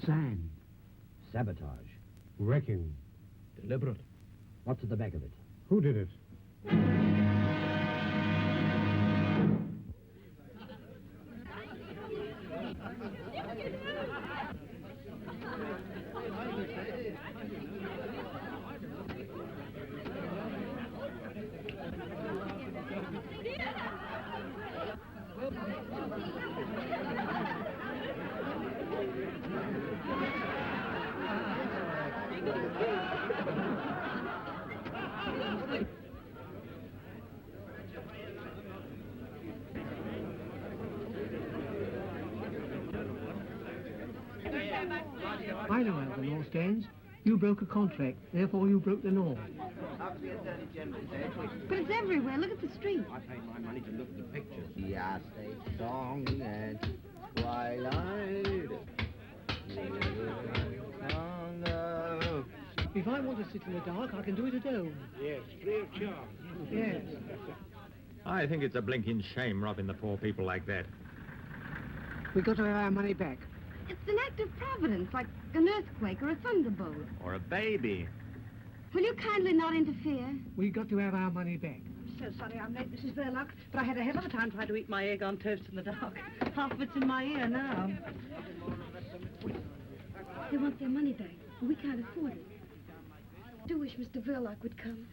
Sand. Sabotage. Wrecking. Deliberate. What's at the back of it? Who did it? I know how the law stands. You broke a contract, therefore you broke the law. But it's everywhere. Look at the street. I pay my money to look at the pictures. Yes, a song at twilight. If I want to sit in the dark, I can do it at home. Yes, free of charge. Yes. I think it's a blinking shame robbing the poor people like that. We got to have our money back. It's an act of providence, like an earthquake or a thunderbolt. Or a baby. Will you kindly not interfere? We got to have our money back. So sorry I'm late, Mrs. Verloc, but I had a hell of a time trying to eat my egg on toast in the dark. Half of it's in my ear now. They want their money back. We can't afford it. I do wish Mr. Verloc would come.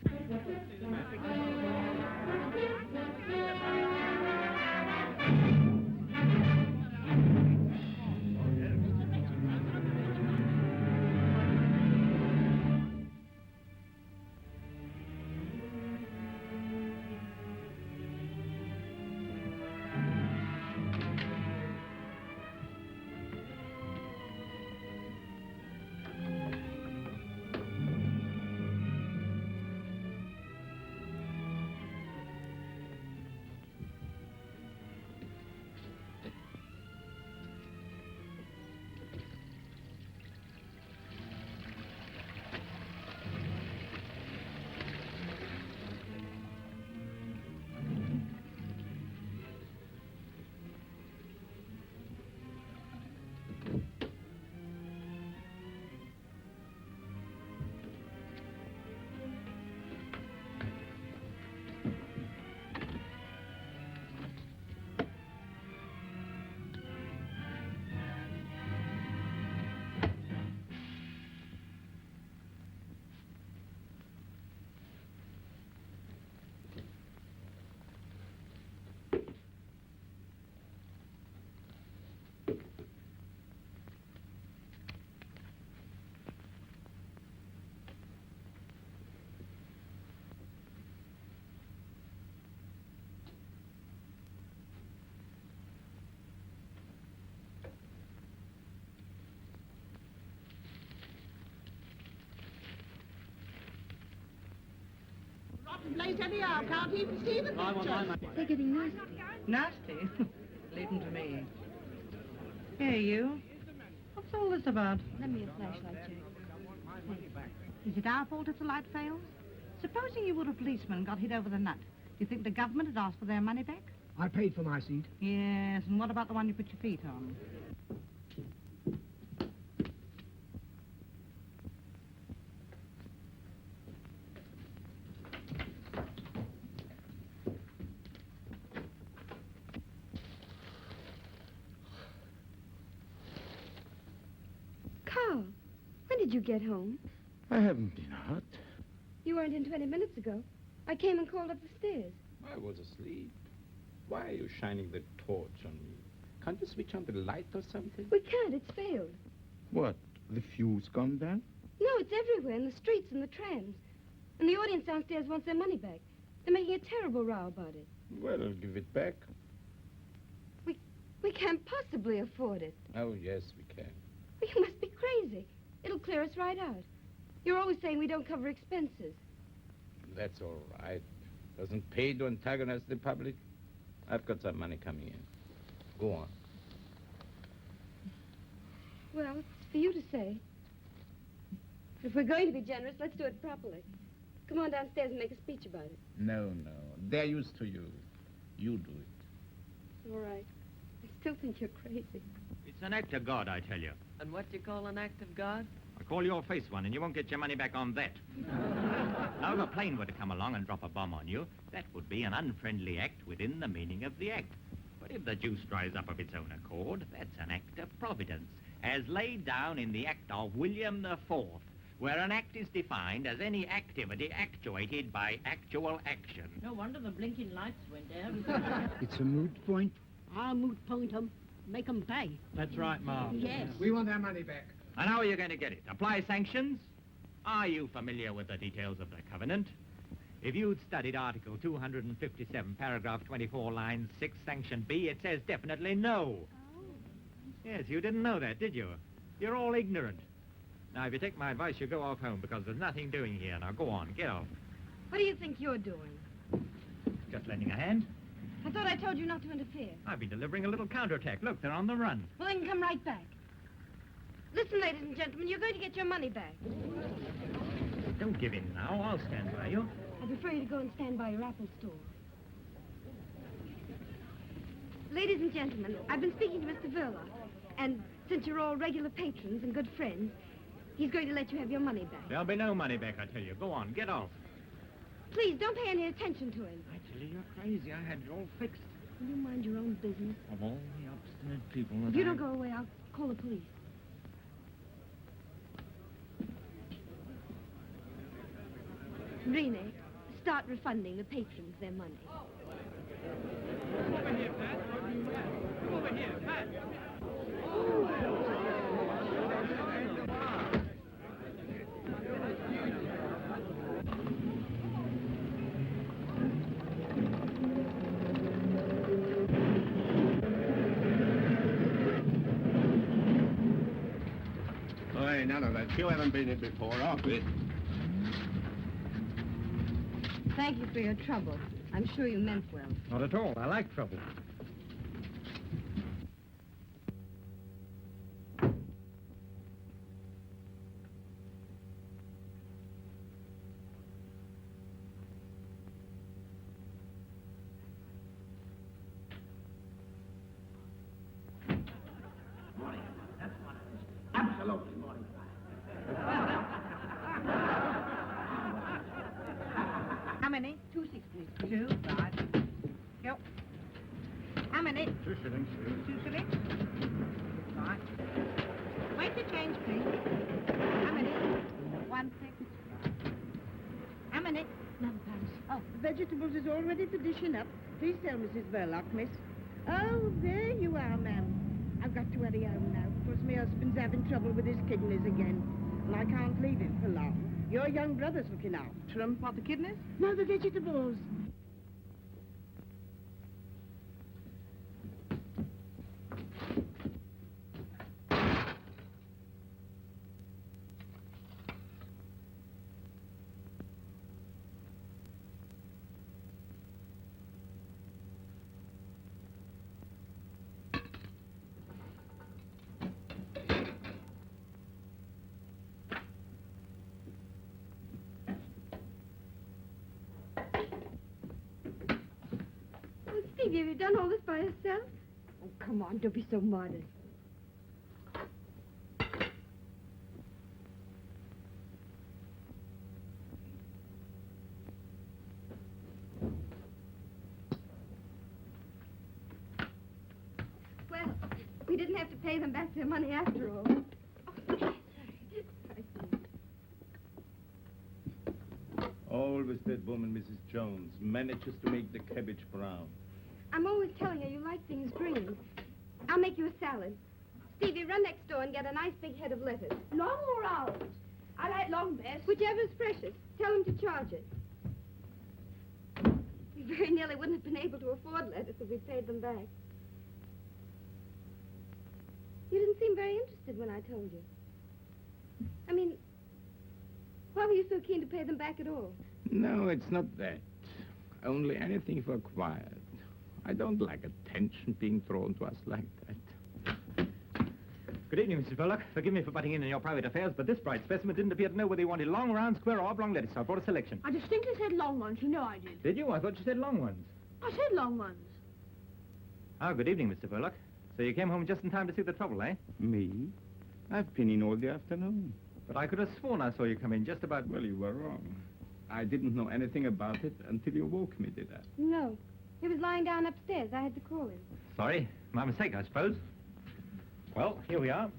Place anyhow, can't even see the picture. They're getting nasty. Nasty? Leave them to me. Hey, you. What's all this about? Lend me a flashlight, Jack. Is it our fault if the light fails? Supposing you were a policeman and got hit over the nut. Do you think the government had asked for their money back? I paid for my seat. Yes, and what about the one you put your feet on? Carl, when did you get home? I haven't been out. You weren't in 20 minutes ago. I came and called up the stairs. I was asleep. Why are you shining the torch on me? Can't you switch on the light or something? We can't. It's failed. What? The fuse gone down? No, it's everywhere, in the streets and the trams. And the audience downstairs wants their money back. They're making a terrible row about it. Well, I'll give it back. We can't possibly afford it. Oh, yes, we can. You must be crazy. It'll clear us right out. You're always saying we don't cover expenses. That's all right. Doesn't pay to antagonize the public. I've got some money coming in. Go on. Well, it's for you to say. If we're going to be generous, let's do it properly. Come on downstairs and make a speech about it. No. They're used to you. You do it. All right. I still think you're crazy. It's an act of God, I tell you. And what do you call an act of God? I call your face one, and you won't get your money back on that. Now, if a plane were to come along and drop a bomb on you, that would be an unfriendly act within the meaning of the act. But if the juice dries up of its own accord, that's an act of providence, as laid down in the Act of William IV, where an act is defined as any activity actuated by actual action. No wonder the blinking lights went out. It's a moot point. I'll moot point 'em. Make 'em pay. That's right, Ma. Yes. We want our money back. And how are you going to get it? Apply sanctions? Are you familiar with the details of the covenant? If you'd studied Article 257, paragraph 24, line 6, sanction B, it says definitely no. Oh. Yes, you didn't know that, did you? You're all ignorant. Now, if you take my advice, you go off home, because there's nothing doing here. Now, go on, get off. What do you think you're doing? Just lending a hand. I thought I told you not to interfere. I've been delivering a little counterattack. Look, they're on the run. Well, then come right back. Listen, ladies and gentlemen, you're going to get your money back. Don't give in now. I'll stand by you. I prefer you to go and stand by your Apple store. Ladies and gentlemen, I've been speaking to Mr. Verloc, and since you're all regular patrons and good friends, he's going to let you have your money back. There'll be no money back, I tell you. Go on, get off. Please, don't pay any attention to him. I tell you, you're crazy. I had it all fixed. Will you mind your own business? Of all the obstinate people that If you don't go away, I'll call the police. Rene, start refunding the patrons their money. Over here, Pat. Over here, Pat. Hey, none of that. You haven't been here before, have you? Thank you for your trouble. I'm sure you meant well. Not at all. I like trouble. Absolutely morning. How many? 260. 2, 5. Go. How many? 2 shillings. 2 shillings. Right. Wait to change, please. How many? 1 6. How many? Another pound. Oh, the vegetables is all ready for dishing up. Please tell Mrs. Verloc, miss. Oh, there you are, ma'am. I've got to hurry home now, because my husband's having trouble with his kidneys again, and I can't leave him for long. Your young brother's looking after him. What, the kidneys? No, the vegetables. Oh, Stevie, have you done all this by yourself? Oh, come on, don't be so modest. Well, we didn't have to pay them back their money after all. Oh, sorry. Always that woman, Mrs. Jones, manages to make the cabbage brown. I'm always telling her you like things green. I'll make you a salad. Stevie, run next door and get a nice big head of lettuce. Long or round? I like long best. Whichever's freshest. Tell him to charge it. We very nearly wouldn't have been able to afford lettuce if we paid them back. You didn't seem very interested when I told you. I mean, why were you so keen to pay them back at all? No, it's not that. Only anything for quiet. I don't like attention being thrown to us like that. Good evening, Mrs. Verloc. Forgive me for butting in your private affairs, but this bright specimen didn't appear to know whether he wanted long, round, square, or oblong lettuce. I brought a selection. I distinctly said long ones. You know I did. Did you? I thought you said long ones. I said long ones. Ah, good evening, Mr. Verloc. So you came home just in time to see the trouble, eh? Me? I've been in all the afternoon. But I could have sworn I saw you come in just about... Well, you were wrong. I didn't know anything about it until you woke me, did I? No. He was lying down upstairs. I had to call him. Sorry. My mistake, I suppose. Well, here we are.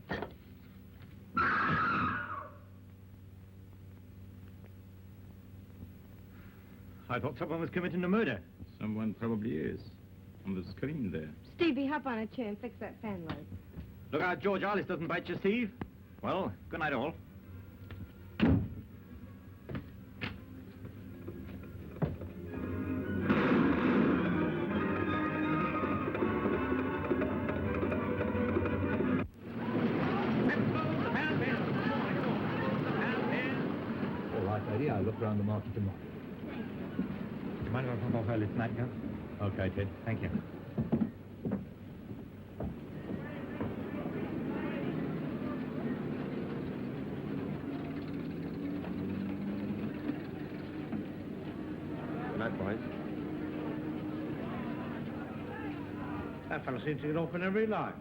I thought someone was committing a murder. Someone probably is. On the screen there. Stevie, hop on a chair and fix that fan light. Look out, George Arliss doesn't bite you, Steve. Well, good night, all. All right, lady, I'll look round the market tomorrow. Do you mind if I pop off early tonight, Gus? Okay, Ted. Thank you. Good night, boys. That fellow seems to get off whenever he likes.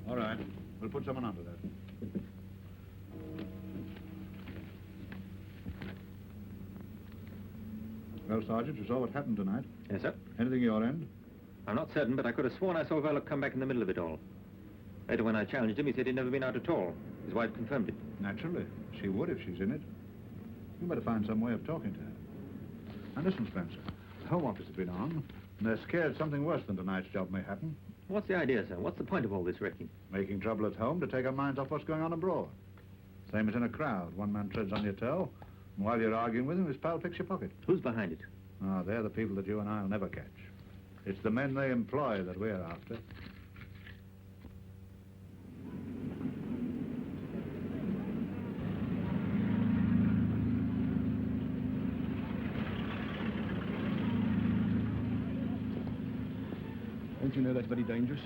All right. We'll put someone under that. Well, Sergeant, you saw what happened tonight. Yes, sir. Anything your end? I'm not certain, but I could have sworn I saw Verloc come back in the middle of it all. Later, when I challenged him, he said he'd never been out at all. His wife confirmed it. Naturally. She would if she's in it. You better find some way of talking to her. And listen, Spencer. The Home Office has been on, and they're scared something worse than tonight's job may happen. What's the idea, sir? What's the point of all this wrecking? Making trouble at home to take our minds off what's going on abroad. Same as in a crowd. One man treads on your toe, and while you're arguing with him, his pal picks your pocket. Who's behind it? Ah, they're the people that you and I'll never catch. It's the men they employ that we're after. Don't you know that's very dangerous?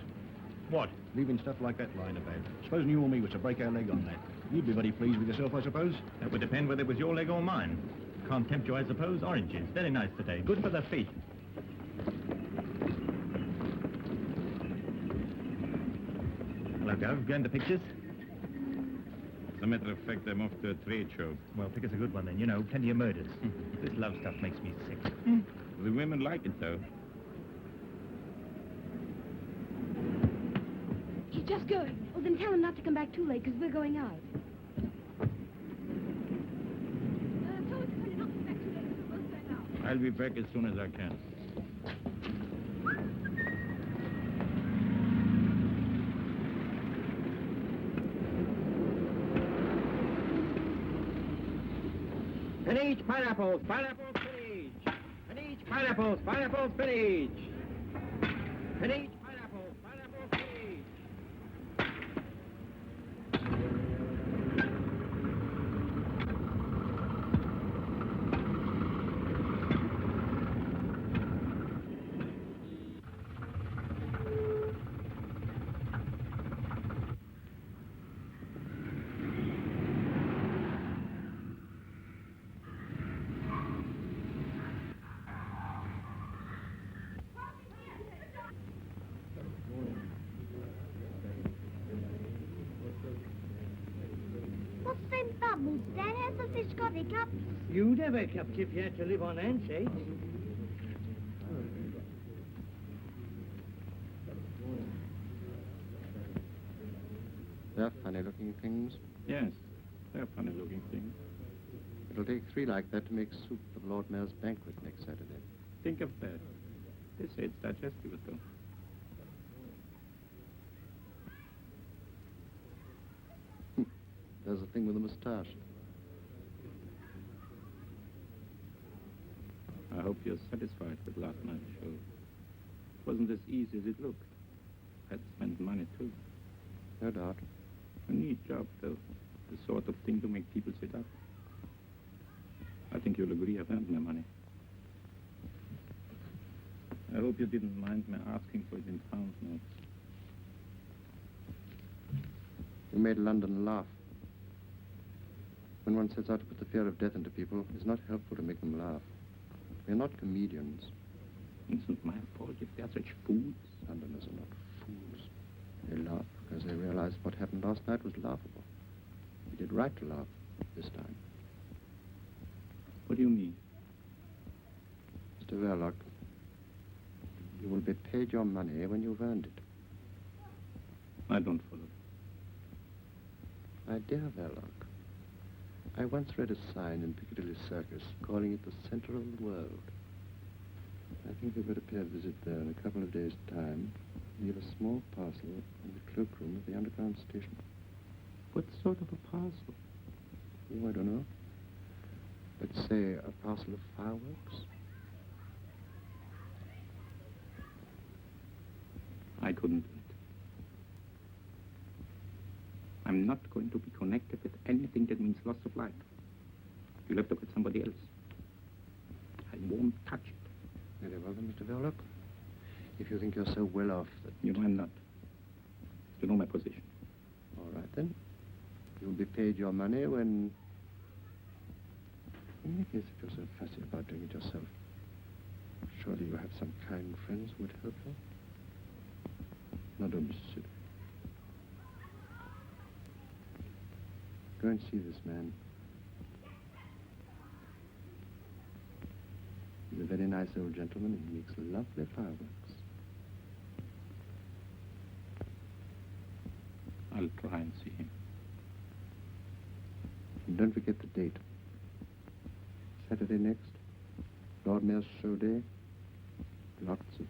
What? Leaving stuff like that lying about. Supposing you or me was to break our leg on that. You'd be very pleased with yourself, I suppose? That would depend whether it was your leg or mine. Can't tempt you, I suppose. Oranges. Very nice today. Good for the feet. Hello, Gov. Going to pictures? As a matter of fact, I'm off to a trade show. Well, pick us a good one then. You know, plenty of murders. This love stuff makes me sick. The women like it, though. He's just going. Well, then tell him not to come back too late, because we're going out. I'll be back as soon as I can. And each pineapples, pineapple spinach. And each pineapples, pineapple spinach. And each pineapples, pineapple spinach. What's them bubbles? Dad, has the fish got hiccups? You'd have hiccups if you had to live on handshakes. They're funny-looking things. Yes, they're funny-looking things. It'll take 3 like that to make soup for the Lord Mayor's banquet next Saturday. Think of that. They say it's digestive, though. There's a thing with a moustache. I hope you're satisfied with last night's show. It wasn't as easy as it looked. Had spent money, too. No doubt. A neat job, though. The sort of thing to make people sit up. I think you'll agree I've earned my money. I hope you didn't mind me asking for it in pound notes. You made London laugh. When one sets out to put the fear of death into people, it's not helpful to make them laugh. We're not comedians. It isn't my fault if they're such fools. Londoners are not fools. They laugh because they realize what happened last night was laughable. We did right to laugh this time. What do you mean? Mr. Verloc, you will be paid your money when you've earned it. I don't follow. My dear Verloc, I once read a sign in Piccadilly Circus calling it the center of the world. I think we better pay a visit there in a couple of days' time. Leave a small parcel in the cloakroom of the underground station. What sort of a parcel? Oh, I don't know. Let's say a parcel of fireworks. I couldn't do it. I'm not going to be connected with anything that means loss of life. You'll have to get somebody else. I won't touch it. Very well then, Mr. Verloc. If you think you're so well off that... You know I'm not. You know my position. All right then. You'll be paid your money when... In any case, if you're so fussy about doing it yourself, surely you have some kind friends who would help you. Now don't be silly. Go and see this man. He's a very nice old gentleman and he makes lovely fireworks. I'll try and see him. And don't forget the date. Saturday next, Lord Mayor's show day. Lots of people.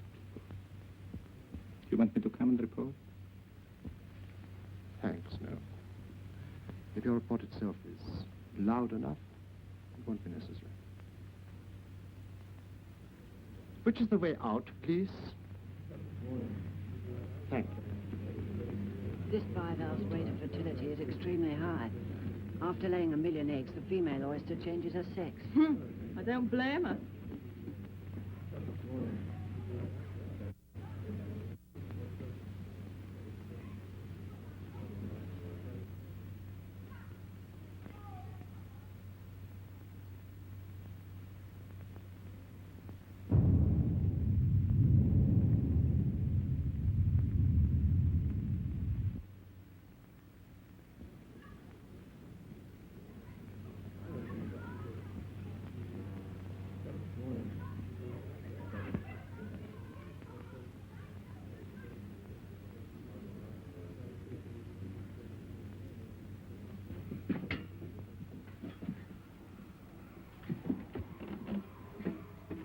You want me to come and report? Thanks, no. If your report itself is loud enough, it won't be necessary. Which is the way out, please? Thank you. This bivalve's rate of fertility is extremely high. After laying 1 million eggs, the female oyster changes her sex. I don't blame her.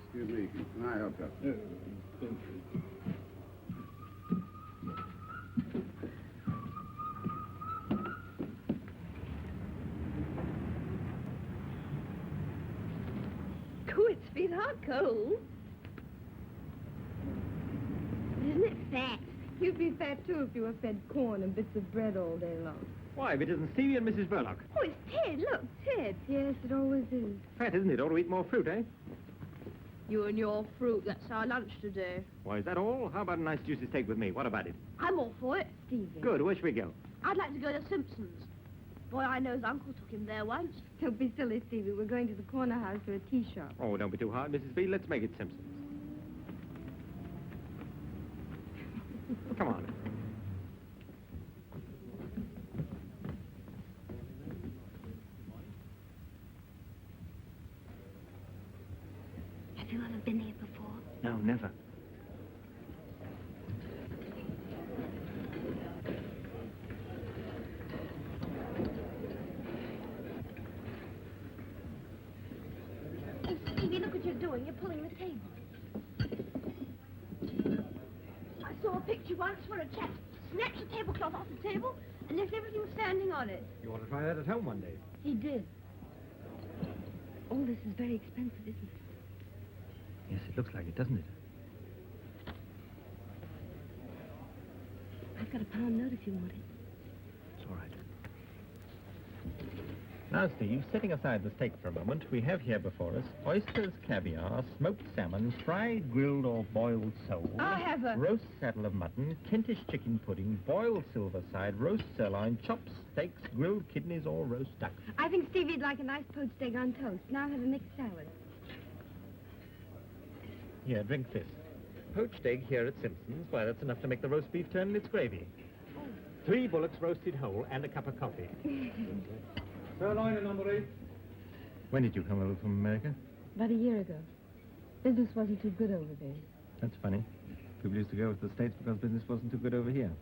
Excuse me, can I help you? Good, sweetheart, cold. Isn't it fat? You'd be fat, too, if you were fed corn and bits of bread all day long. Why, if it isn't Stevie and Mrs. Verloc. Oh, it's Ted. Look, Ted. Yes, it always is. Fat, isn't it? Ought to eat more fruit, eh? You and your fruit, that's our lunch today. Why, is that all? How about a nice juicy steak with me? What about it? I'm all for it. Stevie. Good. Where should we go? I'd like to go to Simpson's. Boy, I know his uncle took him there once. Don't be silly, Stevie. We're going to the corner house for a tea shop. Oh, don't be too hard, Mrs. B. Let's make it Simpson's. Come on. Have you ever been here before? No, never. Hey, Stevie, look what you're doing. You're pulling the table. I saw a picture once where a chap snatched the tablecloth off the table and left everything standing on it. You want to try that at home one day? He did. All this is very expensive, isn't it? Yes, it looks like it, doesn't it? I've got £1 note if you want it. It's all right. Now, Steve, setting aside the steak for a moment, we have here before us oysters, caviar, smoked salmon, fried, grilled or boiled sole. I'll have a... Roast saddle of mutton, Kentish chicken pudding, boiled silver side, roast sirloin, chops, steaks, grilled kidneys or roast duck. I think Stevie'd like a nice poached egg on toast. Now have a mixed salad. Here, drink this. Poached egg here at Simpson's. Why, that's enough to make the roast beef turn in its gravy. 3 bullocks roasted whole and a cup of coffee. Sirloin, number 8. When did you come over from America? About a year ago. Business wasn't too good over there. That's funny. People used to go to the States because business wasn't too good over here.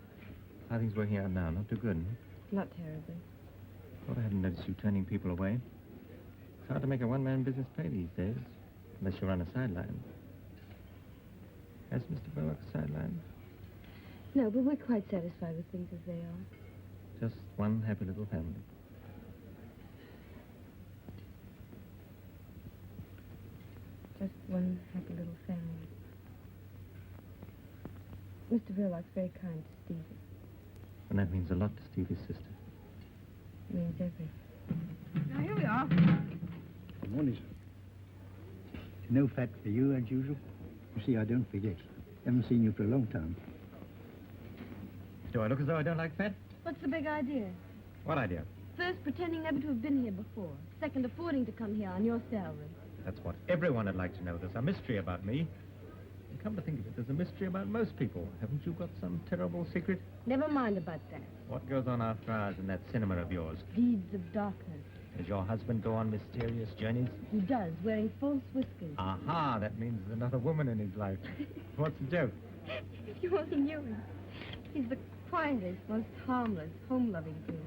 How are things working out now? Not too good, huh? Not terribly. Thought I hadn't noticed you turning people away. It's hard to make a one-man business pay these days, unless you run a sideline. Has Mr. Bullock a sideline? No, but we're quite satisfied with things as they are. Just one happy little family. Just one happy little family. Mr. Verloc's very kind to Stevie. And that means a lot to Stevie's sister. It means everything. Now, here we are. Good morning, sir. No fat for you, as usual. You see, I don't forget. Haven't seen you for a long time. Do I look as though I don't like fat? What's the big idea? What idea? First, pretending never to have been here before. Second, affording to come here on your salary. That's what everyone would like to know. There's a mystery about me. And come to think of it, there's a mystery about most people. Haven't you got some terrible secret? Never mind about that. What goes on after hours in that cinema of yours? Deeds of darkness. Does your husband go on mysterious journeys? He does, wearing false whiskers. Aha, that means there's another woman in his life. What's the joke? If you only knew him. He's the quietest, most harmless, home-loving person.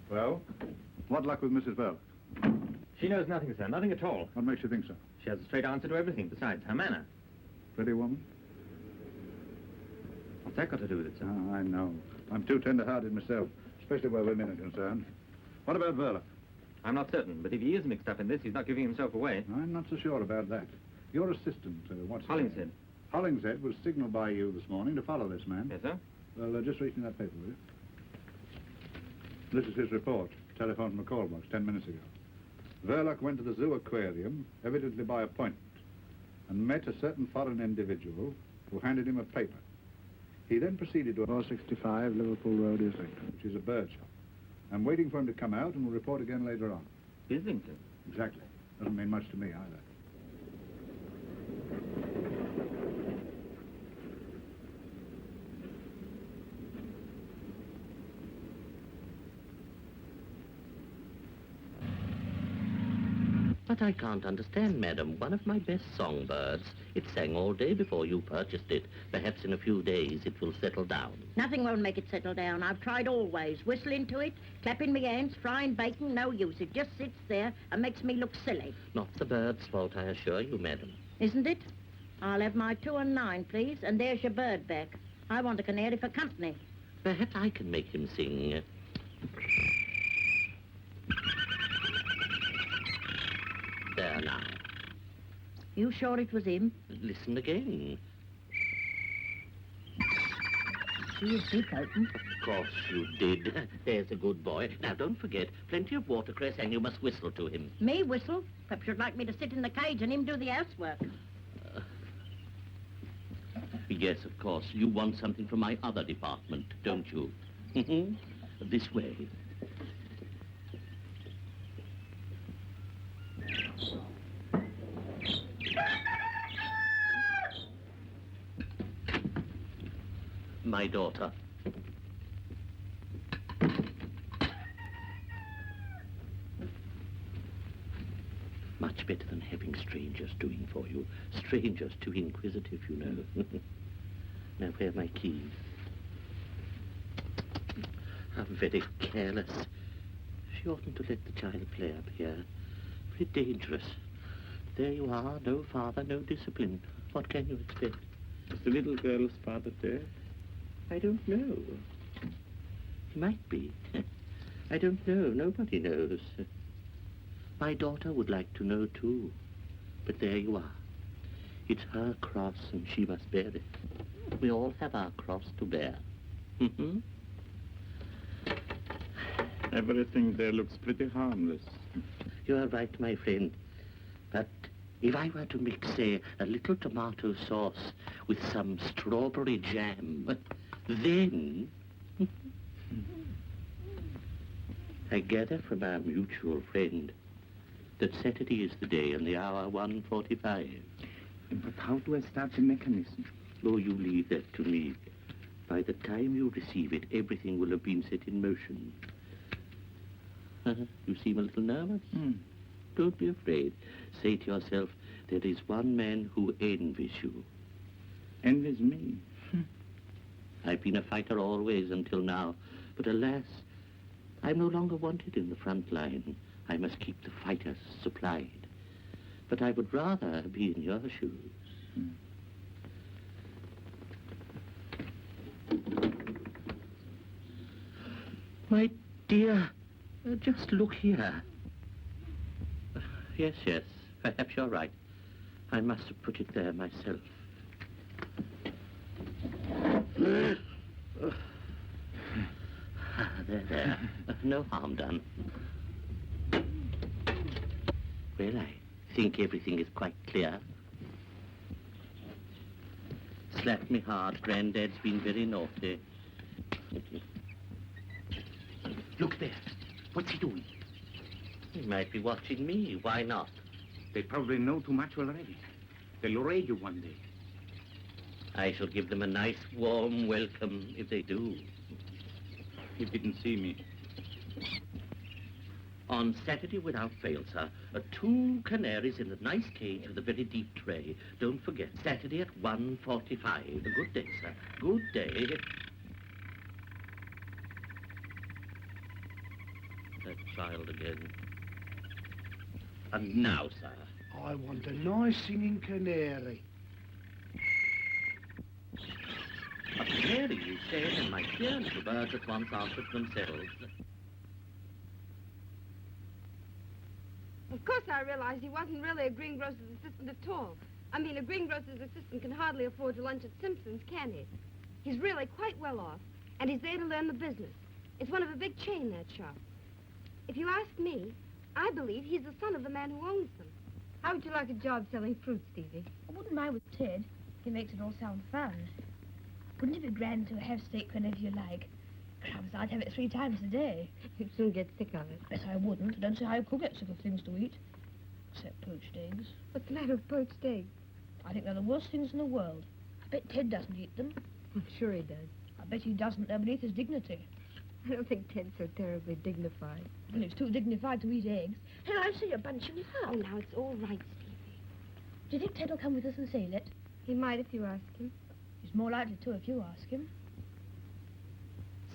Well, what luck with Mrs. Bell? She knows nothing, sir. Nothing at all. What makes you think so? She has a straight answer to everything, besides her manner. Pretty woman? What's that got to do with it, sir? Oh, I know. I'm too tender-hearted myself, especially where women are concerned. What about Verla? I'm not certain, but if he is mixed up in this, he's not giving himself away. I'm not so sure about that. Your assistant, what's Hollingshead. Hollingshead was signaled by you this morning to follow this man. Yes, sir? Well, just reading that paper, will you? This is his report, telephone from a call box 10 minutes ago. Verloc went to the zoo aquarium, evidently by appointment, and met a certain foreign individual who handed him a paper. He then proceeded to 465 Liverpool Road, Islington. which is a bird shop. I'm waiting for him to come out and will report again later on. Islington? Exactly. Doesn't mean much to me either. But I can't understand, madam. One of my best songbirds. It sang all day before you purchased it. Perhaps in a few days it will settle down. Nothing won't make it settle down. I've tried always. Whistling to it, clapping my hands, frying bacon, no use. It just sits there and makes me look silly. Not the bird's fault, I assure you, madam. Isn't it? I'll have my 2 and 9, please, and there's your bird back. I want a canary for company. Perhaps I can make him sing. There now. You sure it was him? Listen again. She was deep open. Of course you did. There's a good boy. Now, don't forget, plenty of watercress, and you must whistle to him. Me whistle? Perhaps you'd like me to sit in the cage and him do the housework. Yes, of course. You want something from my other department, don't you? This way. My daughter. Much better than having strangers doing for you. Strangers too inquisitive, you know. Now, where are my keys? I'm very careless. She oughtn't to let the child play up here. Very dangerous. There you are, no father, no discipline. What can you expect? Is the little girl's father dead? I don't know. He might be. I don't know. Nobody knows. My daughter would like to know, too. But there you are. It's her cross, and she must bear it. We all have our cross to bear. Everything there looks pretty harmless. You are right, my friend. But if I were to mix, say, a little tomato sauce with some strawberry jam, then... I gather from our mutual friend that Saturday is the day and the hour 1:45. But how do I start the mechanism? Oh, you leave that to me. By the time you receive it, everything will have been set in motion. You seem a little nervous. Don't be afraid. Say to yourself, there is one man who envies you. Envies me? I've been a fighter always until now, but alas, I'm no longer wanted in the front line. I must keep the fighters supplied. But I would rather be in your shoes. My dear, just look here. Yes, perhaps you're right. I must have put it there myself. There. No harm done. Well, I think everything is quite clear. Slapped me hard. Granddad's been very naughty. Look there. What's he doing? He might be watching me. Why not? They probably know too much already. They'll raid you one day. I shall give them a nice, warm welcome if they do. He didn't see me. On Saturday, without fail, sir, 2 canaries in a nice cage with a very deep tray. Don't forget, Saturday at 1:45. Good day, sir. Good day. That child again. And now, sir. I want a nice singing canary. A canary, you said, and my dear little birds at once answered themselves. Of course I realized he wasn't really a greengrocer's assistant at all. I mean, a greengrocer's assistant can hardly afford to lunch at Simpson's, can he? He's really quite well off, and he's there to learn the business. It's one of a big chain, that shop. If you ask me, I believe he's the son of the man who owns them. How would you like a job selling fruit, Stevie? I wouldn't mind with Ted. He makes it all sound fun. Wouldn't it be grand to have steak whenever you like? Crumbs, I'd have it 3 times a day. You'd soon get sick of it. Yes, I wouldn't. I don't see how you could get sick of things to eat. Except poached eggs. What's the matter with poached eggs? I think they're the worst things in the world. I bet Ted doesn't eat them. I'm sure he does. I bet he doesn't. They're beneath his dignity. I don't think Ted's so terribly dignified. Well, he's too dignified to eat eggs. Hey, I see you're bunching it up. Oh, now, it's all right, Stevie. Do you think Ted will come with us and sail it? He might if you ask him. He's more likely to if you ask him.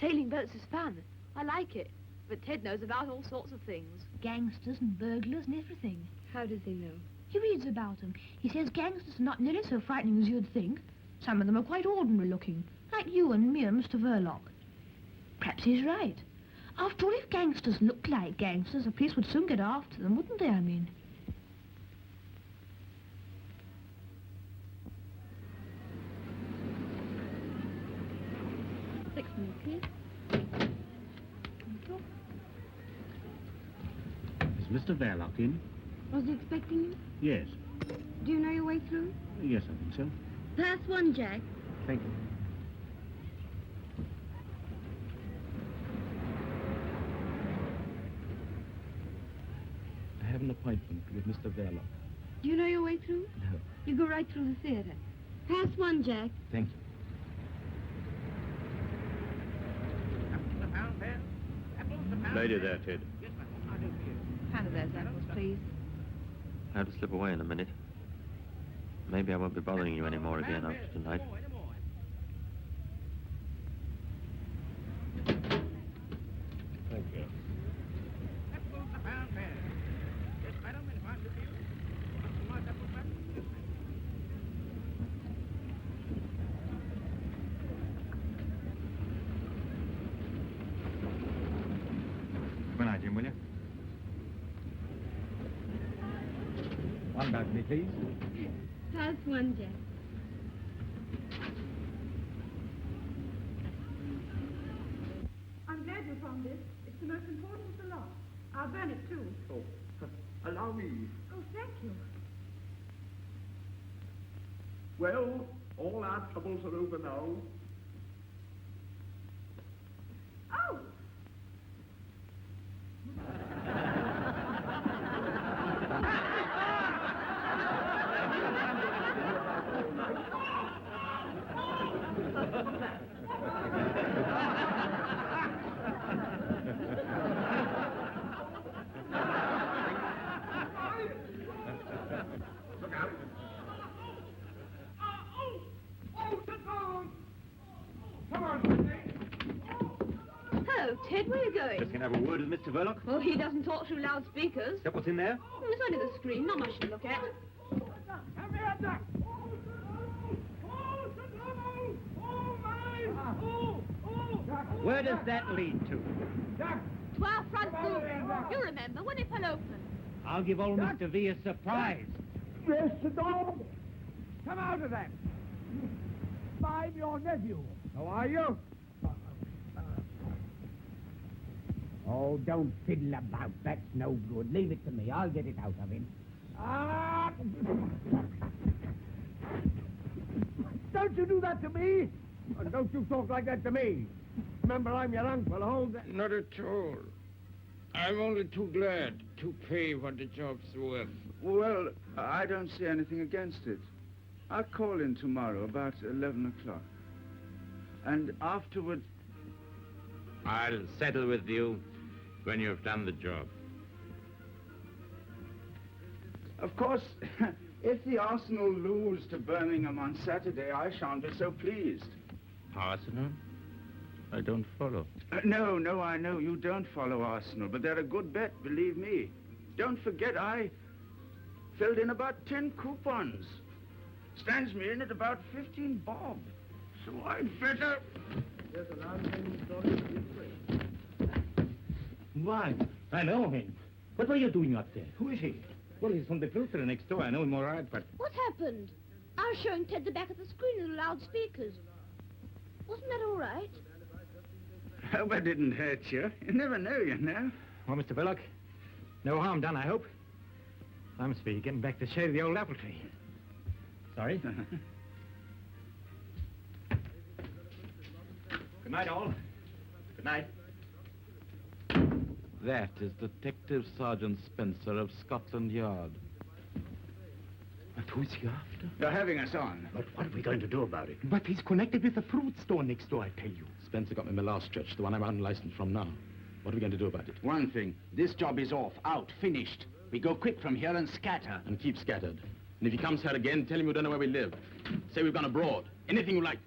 Sailing boats is fun. I like it. But Ted knows about all sorts of things. Gangsters and burglars and everything. How does he know? He reads about them. He says gangsters are not nearly so frightening as you'd think. Some of them are quite ordinary looking, like you and me and Mr. Verloc. Perhaps he's right. After all, if gangsters looked like gangsters, the police would soon get after them, wouldn't they, I mean? Fix me, please. Is Mr. Verloc in? Was he expecting you? Yes. Do you know your way through? Yes, I think so. Pass 1, Jack. Thank you. I have an appointment with Mr. Verloc. Do you know your way through? No. You go right through the theater. Pass 1, Jack. Thank you. Lady there, Ted. Hand of those apples, please. I have to slip away in a minute. Maybe I won't be bothering you anymore again after tonight. About me, please. Plus one, Jack. I'm glad you found this. It's the most important of the lot. I'll burn it, too. Oh, allow me. Oh, thank you. Well, all our troubles are over now. Oh! Look out. Come on, Sidney. Hello, Ted, where are you going? Just gonna have a word with Mr. Verloc. Well, he doesn't talk through loudspeakers. Is that what's in there? Oh, it's only the screen, not much to look at. Come here, Duck. Where does that lead to? To our front door. You remember, when it fell open. I'll give old Mr. V a surprise. Yes, the dog. Come out of that. I'm your nephew. How are you? Oh, don't fiddle about. That's no good. Leave it to me. I'll get it out of him. Ah! Don't you do that to me? And don't you talk like that to me. Remember, I'm your uncle. Hold that. Not at all. I'm only too glad to pay what the job's worth. Well, I don't see anything against it. I'll call in tomorrow about 11 o'clock. And afterward... I'll settle with you when you've done the job. Of course, if the Arsenal lose to Birmingham on Saturday, I shan't be so pleased. Arsenal? I don't follow. No, I know you don't follow Arsenal, but they're a good bet, believe me. Don't forget, I filled in about 10 coupons. Stands me in at about 15 bob. So I'd better... Why, I know him. What were you doing up there? Who is he? Well, he's from the filter next door. I know him all right, but... What happened? I was showing Ted the back of the screen with the loudspeakers. Wasn't that all right? Hope I didn't hurt you. You never know, you know. Well, Mr. Verloc, no harm done, I hope. I must be getting back to shave the old apple tree. Sorry? Good night, all. Good night. That is Detective Sergeant Spencer of Scotland Yard. But who's he after? You're having us on. But what are we going to do about it? But he's connected with the fruit store next door, I tell you. Spencer got me my last stretch, the one I'm unlicensed from now. What are we going to do about it? One thing. This job is off, out, finished. We go quick from here and scatter. And keep scattered. And if he comes here again, tell him we don't know where we live. Say we've gone abroad. Anything you like.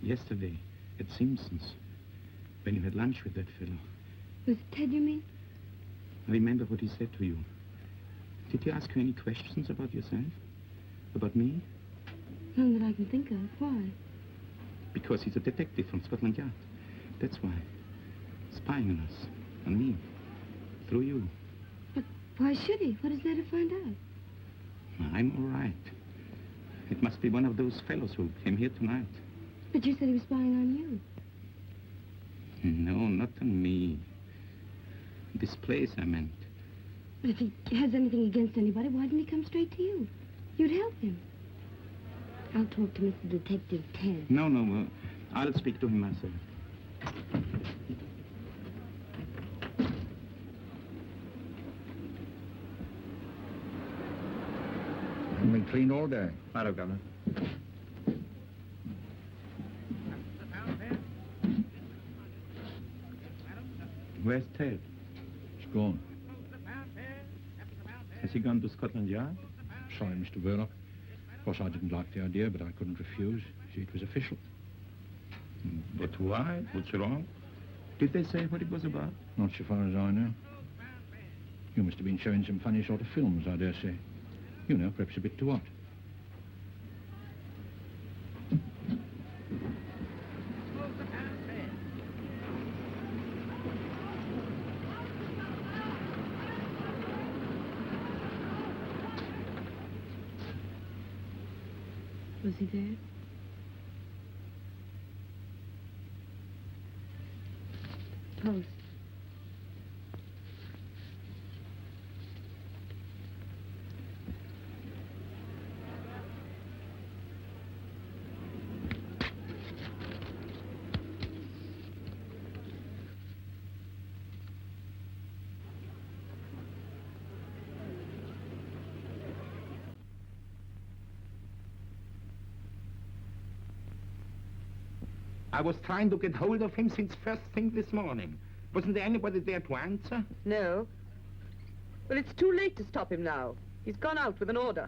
Yesterday, at Simpson's, when you had lunch with that fellow. With Ted, you mean? Remember what he said to you. Did he ask you any questions about yourself? About me? None that I can think of. Why? Because he's a detective from Scotland Yard. That's why. Spying on us. On me. Through you. But why should he? What is there to find out? I'm all right. It must be one of those fellows who came here tonight. But you said he was spying on you. No, not on me. This place, I meant. But if he has anything against anybody, why didn't he come straight to you? You'd help him. I'll talk to Mr. Detective Ted. No, I'll speak to him myself. I've been clean all day. Hello, Governor. Where's Ted? It's gone. Has he gone to Scotland Yard? Sorry, Mr. Verloc. Of course, I didn't like the idea, but I couldn't refuse. See, it was official. But why? What's wrong? Did they say what it was about? Not so far as I know. You must have been showing some funny sort of films, I dare say. You know, perhaps a bit too hot. Was he there? Post. I was trying to get hold of him since first thing this morning. Wasn't there anybody there to answer? No. Well, it's too late to stop him now. He's gone out with an order.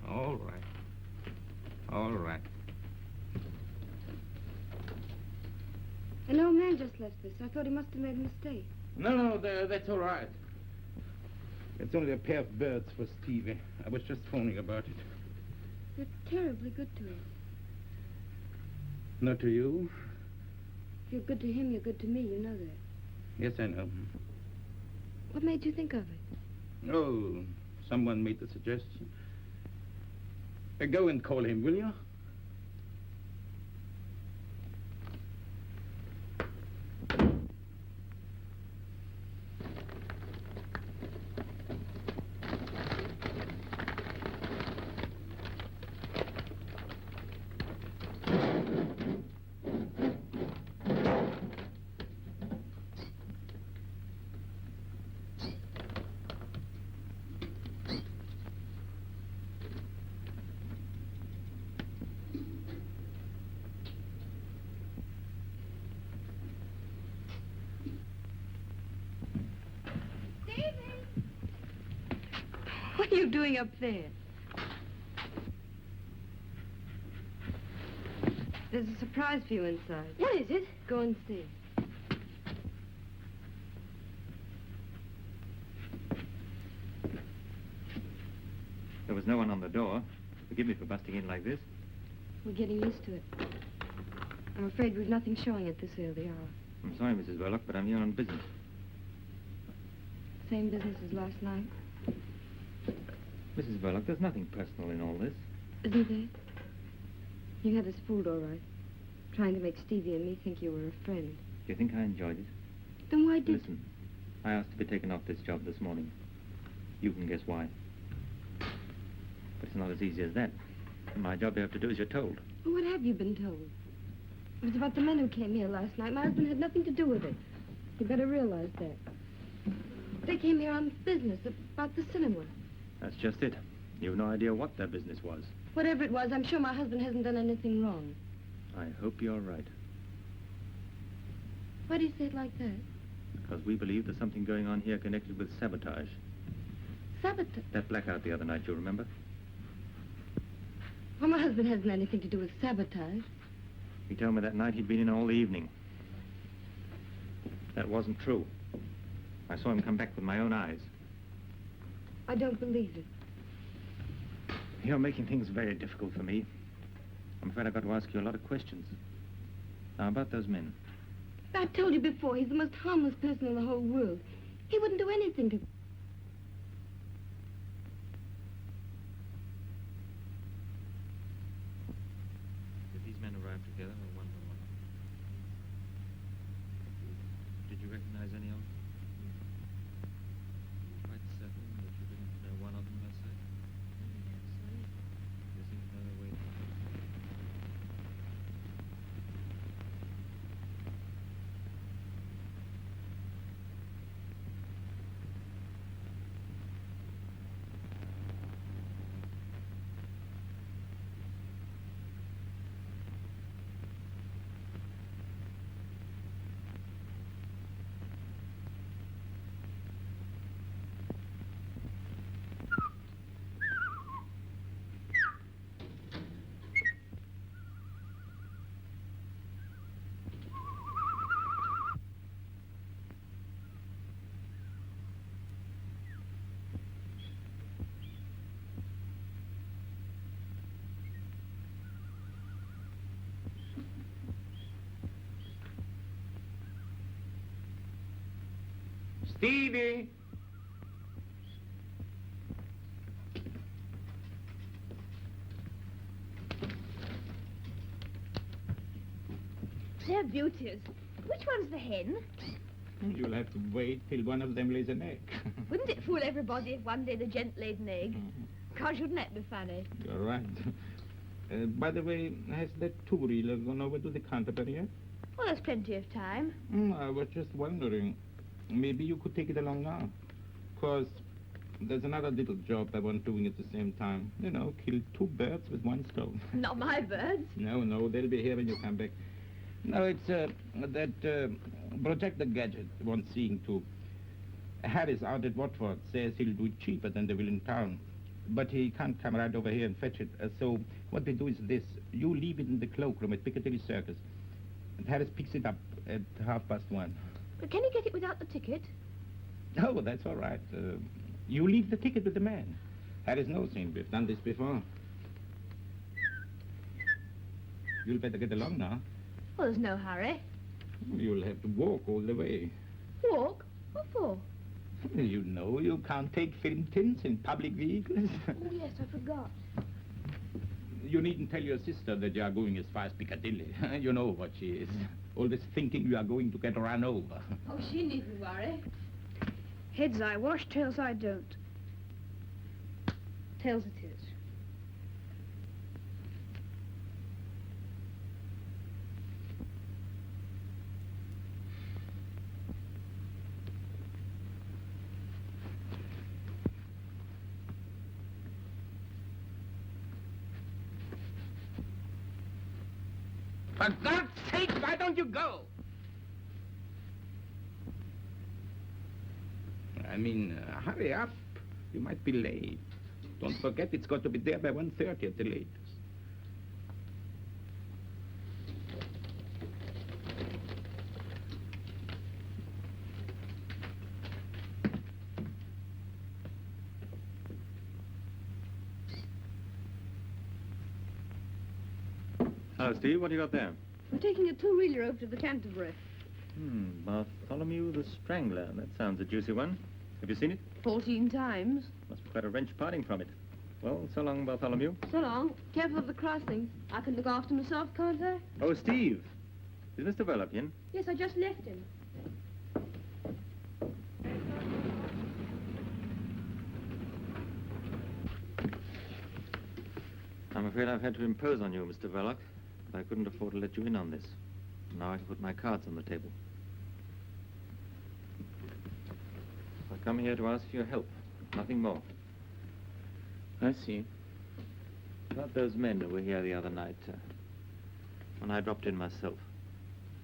All right. All right. An old man just left this. I thought he must have made a mistake. No, that's all right. It's only a pair of birds for Stevie. I was just phoning about it. You're terribly good to him. Not to you? If you're good to him, you're good to me. You know that. Yes, I know. What made you think of it? Oh, someone made the suggestion. Go and call him, will you? What are you doing up there? There's a surprise for you inside. What is it? Go and see. There was no one on the door. Forgive me for busting in like this. We're getting used to it. I'm afraid we've nothing showing at this early hour. I'm sorry, Mrs. Verloc, but I'm here on business. Same business as last night. Mrs. Verloc, there's nothing personal in all this. Isn't there? You had us fooled, all right. Trying to make Stevie and me think you were a friend. Do you think I enjoyed it? Then why did... Listen, I asked to be taken off this job this morning. You can guess why. But it's not as easy as that. In my job, you have to do as you're told. Well, what have you been told? It was about the men who came here last night. My husband had nothing to do with it. You better realize that. They came here on business about the cinema. That's just it. You've no idea what their business was. Whatever it was, I'm sure my husband hasn't done anything wrong. I hope you're right. Why do you say it like that? Because we believe there's something going on here connected with sabotage. Sabotage? That blackout the other night, you remember? Well, my husband hasn't anything to do with sabotage. He told me that night he'd been in all the evening. That wasn't true. I saw him come back with my own eyes. I don't believe it. You're making things very difficult for me. I'm afraid I've got to ask you a lot of questions. Now, about those men. I've told you before, he's the most harmless person in the whole world. He wouldn't do anything to... Did these men arrive together or one by one? Did you recognize any of them? Quite certain that you didn't know one of them, let's say? You seem to know their way. Stevie! They're beauties. Which one's the hen? You'll have to wait till one of them lays an egg. Wouldn't it fool everybody if one day the gent laid an egg? Gosh, wouldn't that be funny? You're right. By the way, has that two-reeler gone over to the Canterbury yet? Well, there's plenty of time. I was just wondering. Maybe you could take it along now. 'Cause there's another little job I want doing at the same time. You know, kill two birds with one stone. Not my birds. No, they'll be here when you come back. No, it's that projector gadget wants seeing to. Harris out at Watford says he'll do it cheaper than they will in town. But he can't come right over here and fetch it. So what we do is this. You leave it in the cloakroom at Piccadilly Circus. And Harris picks it up at 1:30. But can he get it without the ticket? Oh, that's all right. You leave the ticket with the man. Harris knows him. We've done this before. You'll better get along now. Well, there's no hurry. You'll have to walk all the way. Walk? What for? You know you can't take film tints in public vehicles. Oh, yes, I forgot. You needn't tell your sister that you are going as far as Piccadilly. You know what she is. Always thinking you are going to get run over. Oh, she needn't worry. Heads I wash, tails I don't. Tails it is. For God's sake, why don't you go? I mean, hurry up. You might be late. Don't forget it's got to be there by 1:30 at the latest. Hello, Steve. What do you got there? We're taking a two-reeler over to the Canterbury. Bartholomew the Strangler. That sounds a juicy one. Have you seen it? 14 times. Must be quite a wrench parting from it. Well, so long, Bartholomew. So long. Careful of the crossing. I can look after myself, can't I? Oh, Steve. Is Mr. Verloc in? Yes, I just left him. I'm afraid I've had to impose on you, Mr. Verloc. But I couldn't afford to let you in on this. Now I can put my cards on the table. I've come here to ask for your help. Nothing more. I see. About those men who were here the other night, when I dropped in myself.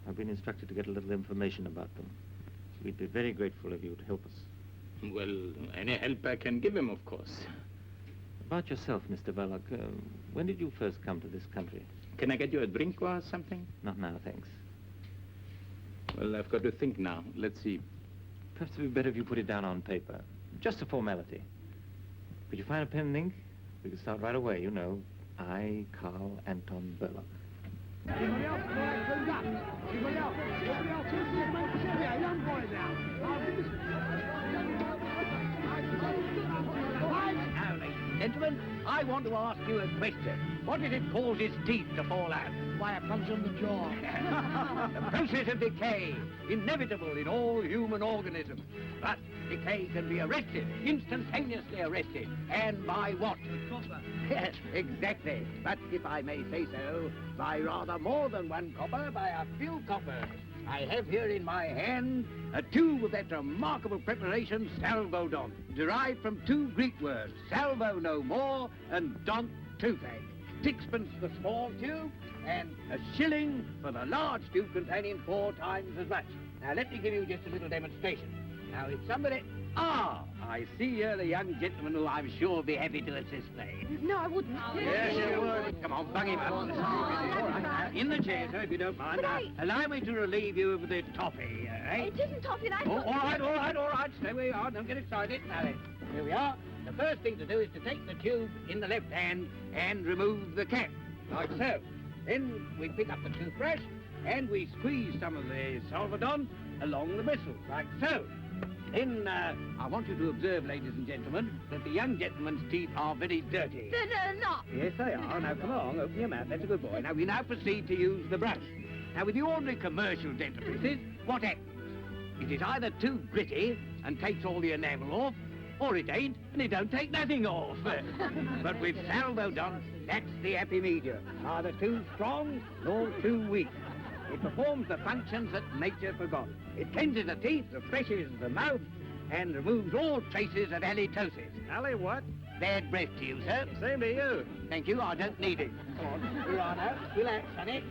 I've been instructed to get a little information about them. We'd be very grateful of you to help us. Well, any help I can give him, of course. About yourself, Mr. Verloc, when did you first come to this country? Can I get you a drink or something? Not now, thanks. Well, I've got to think now. Let's see. Perhaps it would be better if you put it down on paper. Just a formality. Could you find a pen and ink? We could start right away, you know. I, Carl Anton Verloc. Anybody else? Anybody else? Anybody else? Yeah, young boy now. Now, ladies and gentlemen, I want to ask you a question. What is it causes teeth to fall out? Why, it comes from the jaw. The process of decay, inevitable in all human organisms. But decay can be arrested, instantaneously arrested. And by what? Copper. Yes, exactly. But if I may say so, by rather more than one copper, by a few coppers. I have here in my hand a tube of that remarkable preparation, Salvodont, derived from two Greek words, salvo no more and dont toothache. 6pence the small tube and a shilling for the large tube containing 4 times as much. Now let me give you just a little demonstration. Now if somebody... Ah, I see here the young gentleman who I'm sure will be happy to assist me. No, I wouldn't. Yes, you would. Come on, bung him up. All right. In the chair, sir, if you don't mind. But Allow me to relieve you of the toffee, eh? It isn't toffee, and I Oh, thought... all right. Stay where you are. Don't get excited. Now then, here we are. The first thing to do is to take the tube in the left hand and remove the cap, like so. Then we pick up the toothbrush and we squeeze some of the Salvodont along the bristles, like so. Then, I want you to observe, ladies and gentlemen, that the young gentleman's teeth are very dirty. They're not. Yes, they are. Now, come along, open your mouth. That's a good boy. Now, we now proceed to use the brush. Now, with the ordinary commercial dentifrices, what happens? It is either too gritty and takes all the enamel off, or it ain't and it don't take nothing off. But with Sabotage, that's the happy medium. Neither too strong nor too weak. It performs the functions that nature forgot. It cleanses the teeth, refreshes the mouth, and removes all traces of halitosis. Ali, what? Bad breath to you, sir. Same to you. Thank you, I don't need it. Come on, here are now. Relax, sonny.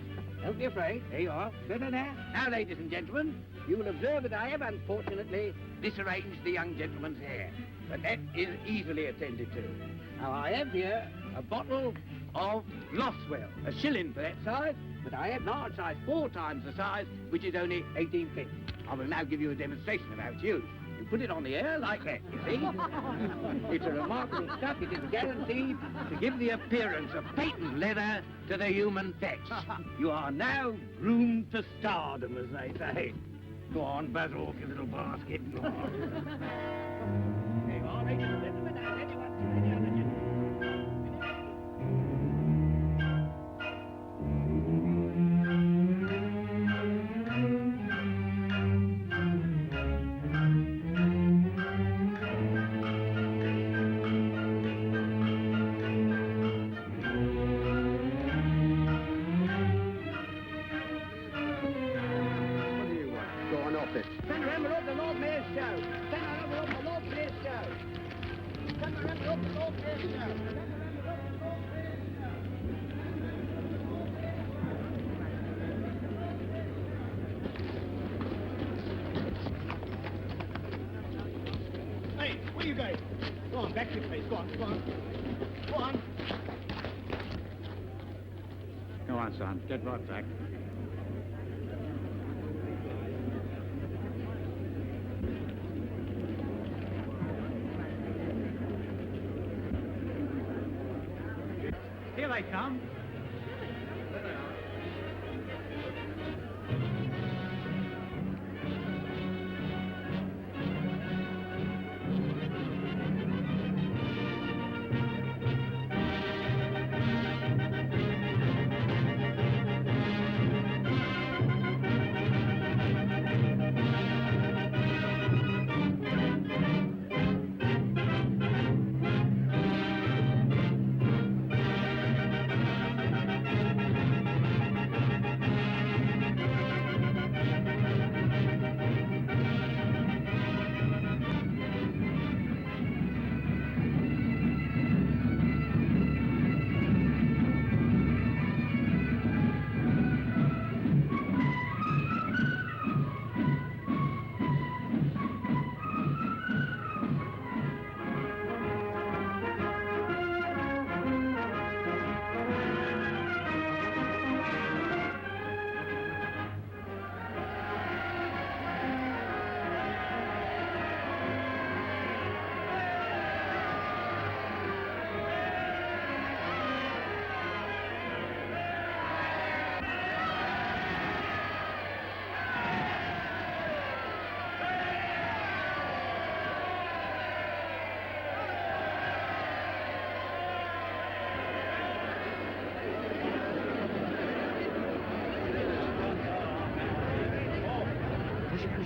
Don't be afraid. There you are. Better now. Now, ladies and gentlemen, you will observe that I have, unfortunately, disarranged the young gentleman's hair. But that is easily attended to. Now, I have here a bottle of Loswell, a shilling for that size, but I have large size 4 times the size, which is only 18p. I will now give you a demonstration of how it's used. You put it on the air like that, you see? It's a remarkable stuff. It is guaranteed to give the appearance of patent leather to the human fetch. You are now groomed for stardom, as they say. Go on, buzz off your little basket. Go on. There you are, ladies and gentlemen. Now, any other gentleman? Hey, where you going? Go on, back to your place. Go on, go on. Go on. Go on, son. Get right back. Here they come.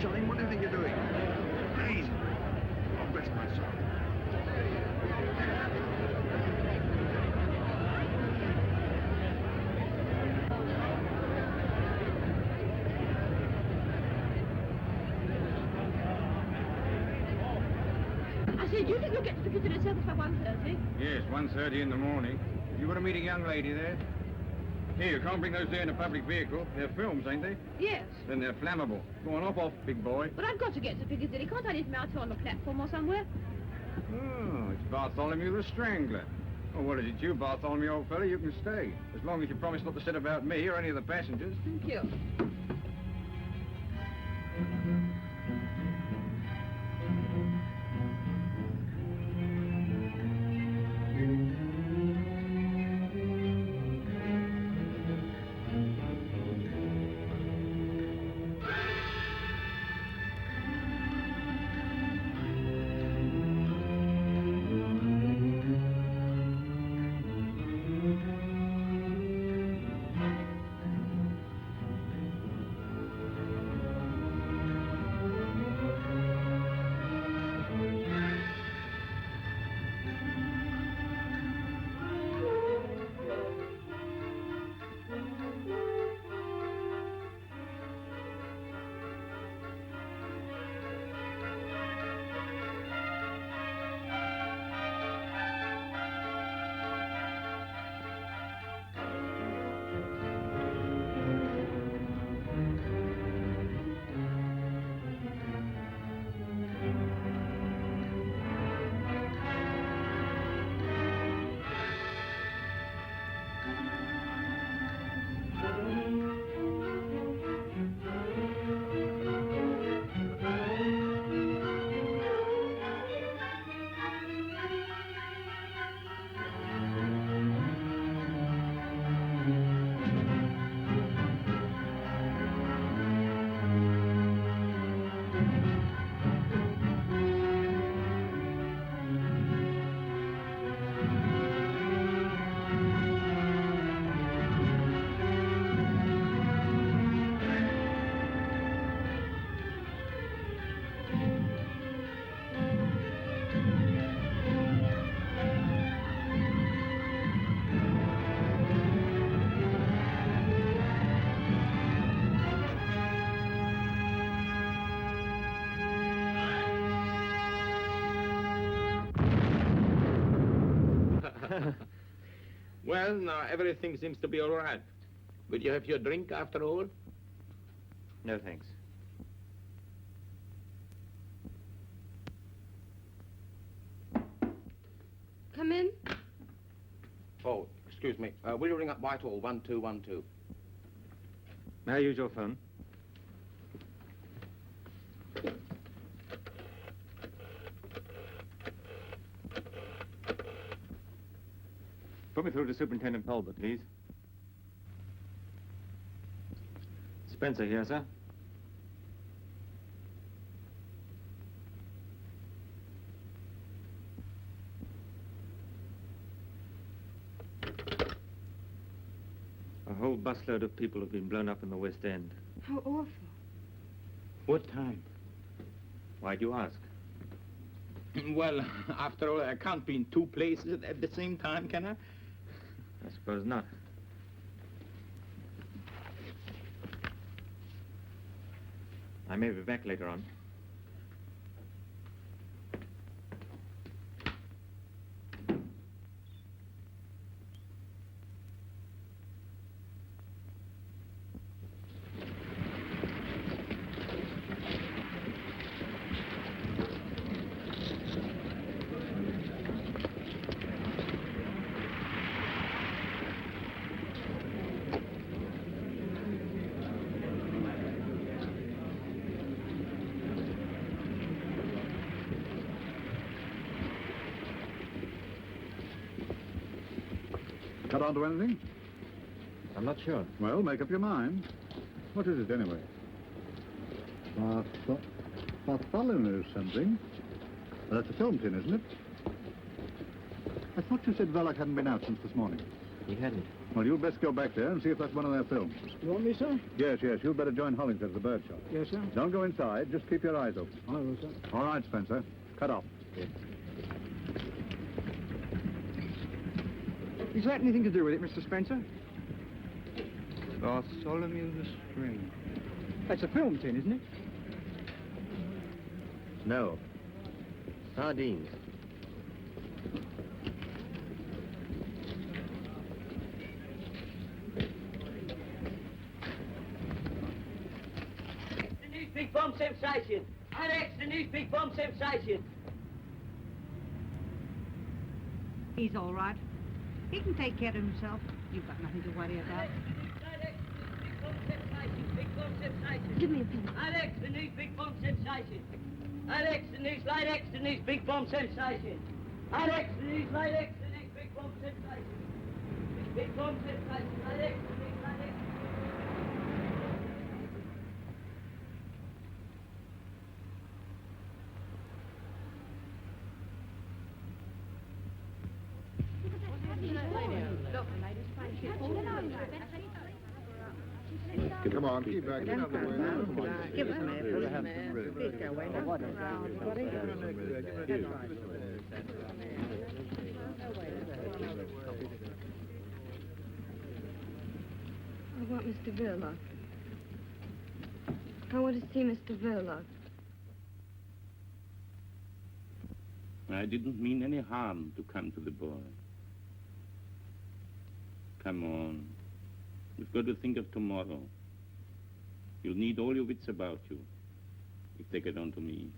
Johnny, what do you think you're doing? Please. Oh, bless my soul. I said, do you think you'll get to the Piccadilly Circus by 1:30? Yes, 1:30 in the morning. You want to meet a young lady there? Here, you can't bring those there in a public vehicle. They're films, ain't they? Yes. Then they're flammable. Go on, off, big boy. But I've got to get to Piccadilly. Can't I leave them out here on the platform or somewhere? Oh, it's Bartholomew the Strangler. Oh, what is it, you, Bartholomew, old fella? You can stay. As long as you promise not to sit about me or any of the passengers. Thank you. Well, now everything seems to be all right. Will you have your drink after all? No, thanks. Come in. Oh, excuse me. Will you ring up Whitehall 1212? May I use your phone? Put me through to Superintendent Talbot, please. Spencer here, sir. A whole busload of people have been blown up in the West End. How awful. What time? Why do you ask? Well, after all, I can't be in two places at the same time, can I? I suppose not. I may be back later on. Cut on to anything? I'm not sure. Well, make up your mind. What is it, anyway? Bartholomew something. That's a film tin, isn't it? I thought you said Verloc hadn't been out since this morning. He hadn't. Well, you'd best go back there and see if that's one of their films. You want me, sir? Yes, yes. You'd better join Hollingford at the bird shop. Yes, sir. Don't go inside. Just keep your eyes open. I will, sir. All right, Spencer. Cut off. Yes. Is that anything to do with it, Mr. Spencer? Bartholomew the String. That's a film tin, isn't it? No. Sardines. The news big bomb sensation. Alex, the news big bomb sensation. He's all right. He can take care of himself. You've got nothing to worry about. Give me a pen. Alex, the news big bomb sensation. Alex, the news light X, the news big bomb sensation. Alex, the news light X, the news big bomb sensation. Big bomb sensation. Alex, the news light X. Come on, keep back. Get out of the way now. Come on. Give us a minute. Please go away. I want Mr. Verloc. I want to see Mr. Verloc. I didn't mean any harm to come to the boy. Come on. You've got to think of tomorrow. You'll need all your wits about you if they get on to me.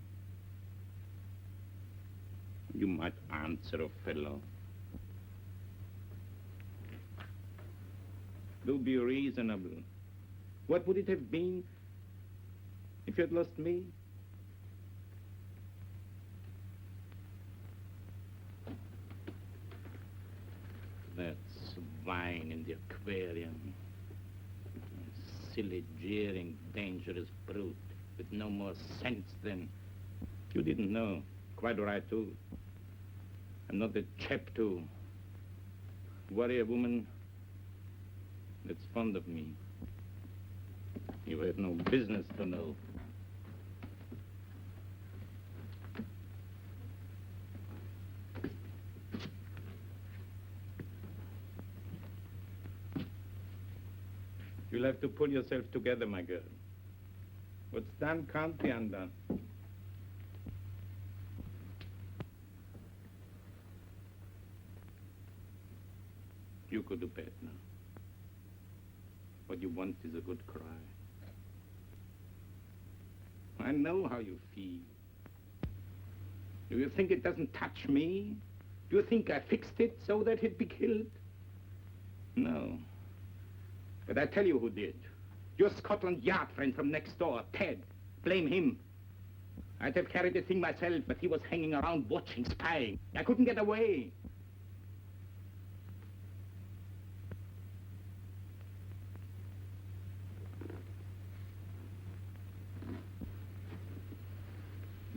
You might answer a fellow. Do be reasonable. What would it have been if you had lost me? That swine in the aquarium. Silly, jeering, dangerous brute with no more sense than... You didn't know. Quite right, too. I'm not the chap to worry a woman that's fond of me. You had no business to know. You'll have to pull yourself together, my girl. What's done can't be undone. you go to bed now. What you want is a good cry. I know how you feel. Do you think it doesn't touch me? Do you think I fixed it so that he'd be killed? No. But I tell you who did. Your Scotland Yard friend from next door, Ted. Blame him. I'd have carried the thing myself, but he was hanging around watching, spying. I couldn't get away.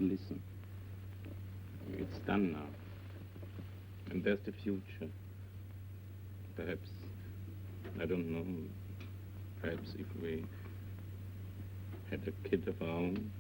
Listen. It's done now. And there's the future. Perhaps, I don't know, perhaps if we had a kid of our own.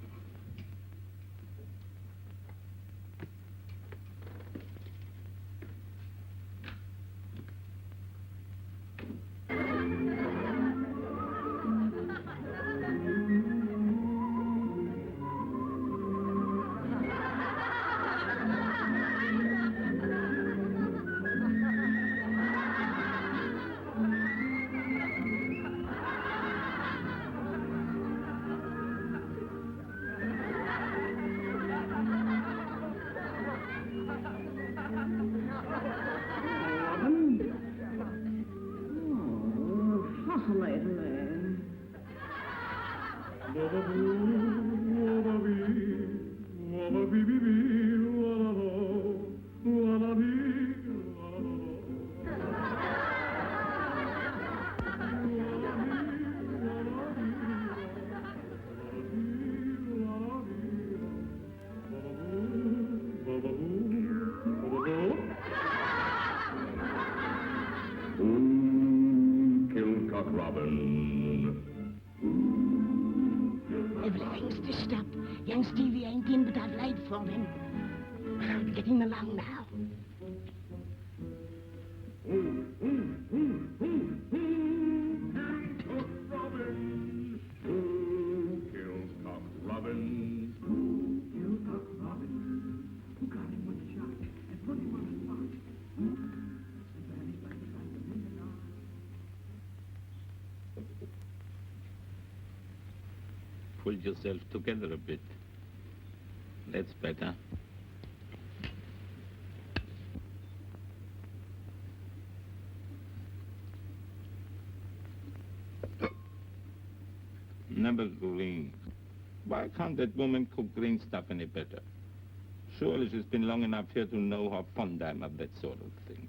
Everything's stitched up. Young Stevie ain't in, but I've laid for him. I'm getting along now. Robin. Kills Cock Robin. Killed Cock Robin. Who got him with a shot and put him on the spot. Pull yourself together a bit. That's better. Never green. Why can't that woman cook green stuff any better? Surely she's been long enough here to know how fond I'm of that sort of thing.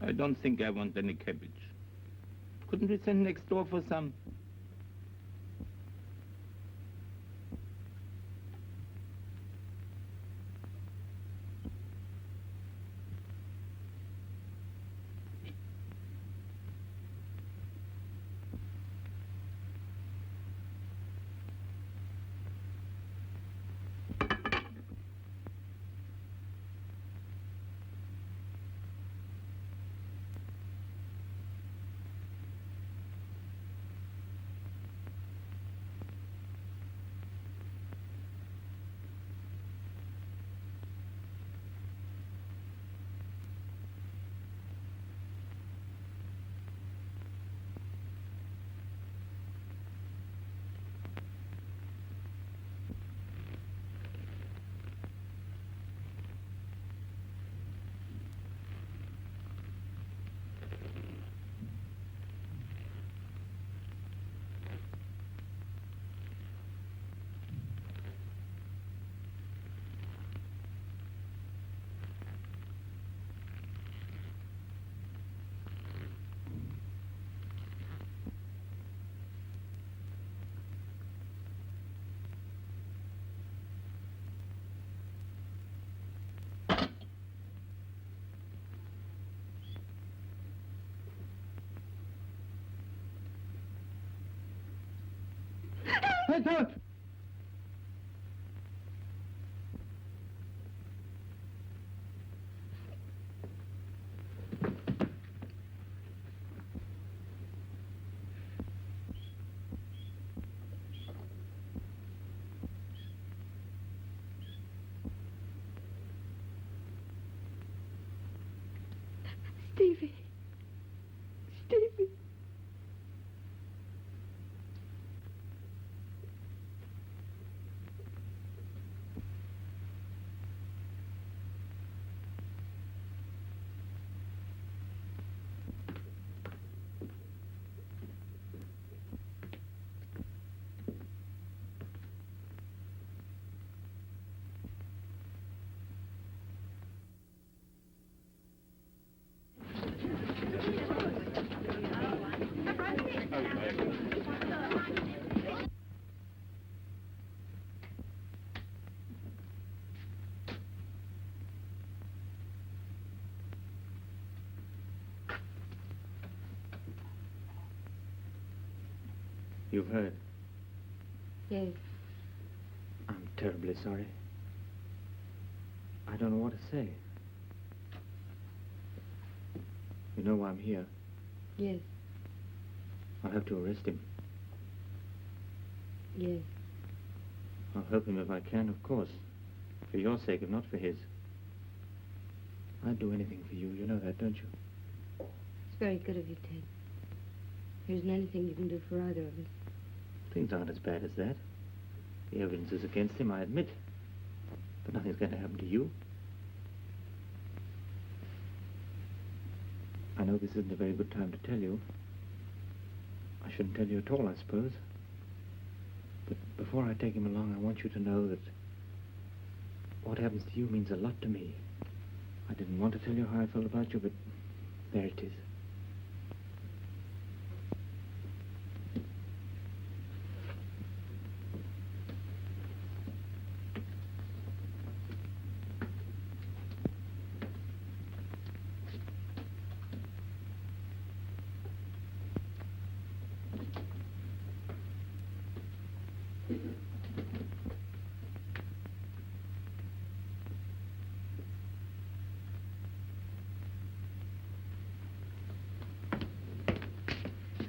I don't think I want any cabbage. Couldn't we send next door for some? Heads out! Stevie. Stevie. You've heard. Yes. I'm terribly sorry. I don't know what to say. You know why I'm here. Yes. I'll have to arrest him. Yes. I'll help him if I can, of course. For your sake, if not for his. I'd do anything for you. You know that, don't you? It's very good of you, Ted. There isn't anything you can do for either of us. Things aren't as bad as that. The evidence is against him, I admit. But nothing's going to happen to you. I know this isn't a very good time to tell you. I shouldn't tell you at all, I suppose. But before I take him along, I want you to know that what happens to you means a lot to me. I didn't want to tell you how I felt about you, but there it is.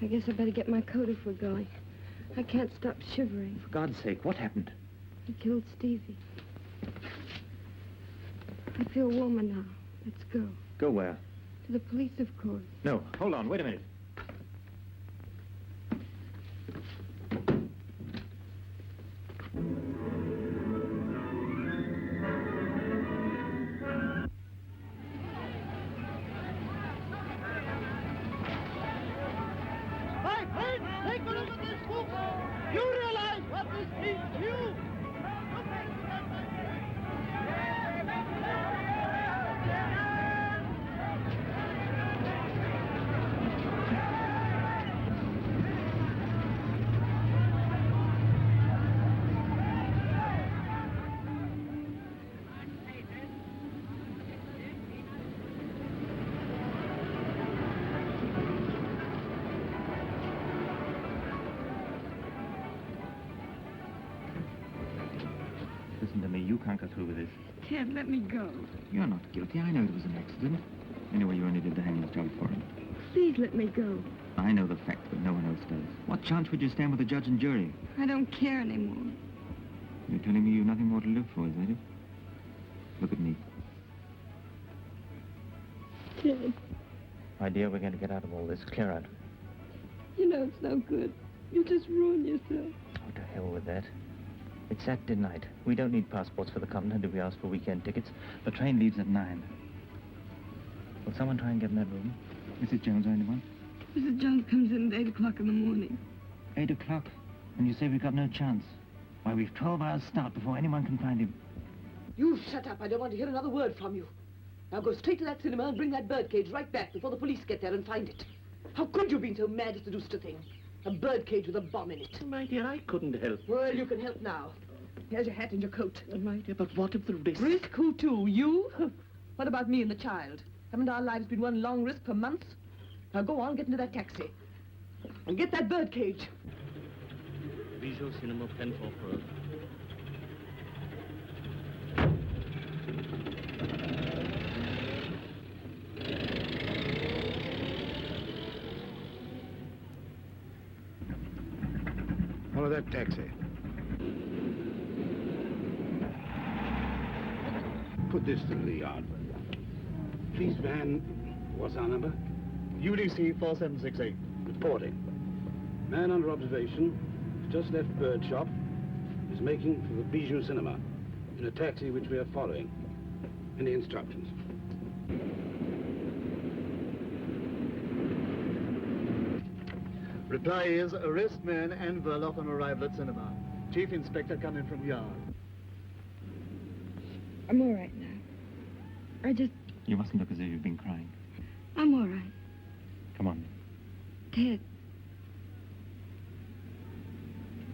I guess I better get my coat if we're going. I can't stop shivering. For God's sake, what happened? He killed Stevie. I feel warmer now. Let's go. Go where? To the police, of course. No, hold on, wait a minute. My friend, take a look at this book. You realize what this means to you? Listen to me, you can't go through with this. Ted, let me go. You're not guilty. I know it was an accident. Anyway, you only did the hangman's job for him. Please let me go. I know the fact, but no one else does. What chance would you stand with the judge and jury? I don't care anymore. You're telling me you've nothing more to live for, is that it? Look at me. Ted, My dear, we're going to get out of all this. Clear out. you know it's no good. You'll just ruin yourself. Oh, to hell with that. It's Saturday night. We don't need passports for the continent if we ask for weekend tickets. The train leaves at 9. Will someone try and get in that room? Mrs. Jones or anyone? Mrs. Jones comes in at 8 o'clock in the morning. 8 o'clock? And you say we've got no chance? Why, we've 12 hours start before anyone can find him. You shut up. I don't want to hear another word from you. Now go straight to that cinema and bring that birdcage right back before the police get there and find it. How could you have been so mad as to do such a thing? A birdcage with a bomb in it. My dear, I couldn't help. Well, you can help now. Here's your hat and your coat. My dear, but what if the risk... Risk? Who to? You? What about me and the child? Haven't our lives been one long risk for months? Now go on, get into that taxi. And get that birdcage. These Bijou Cinema, Penforth Road. Follow that taxi. Put this to the yard. Police van, what's our number? UDC 4768. Reporting. Man under observation, just left bird shop, is making for the Bijou Cinema in a taxi which we are following. Any instructions? Reply is arrest man and Verloc on arrival at cinema. Chief Inspector coming from yard. I'm all right now. You mustn't look as if you've been crying. I'm all right. Come on. Ted.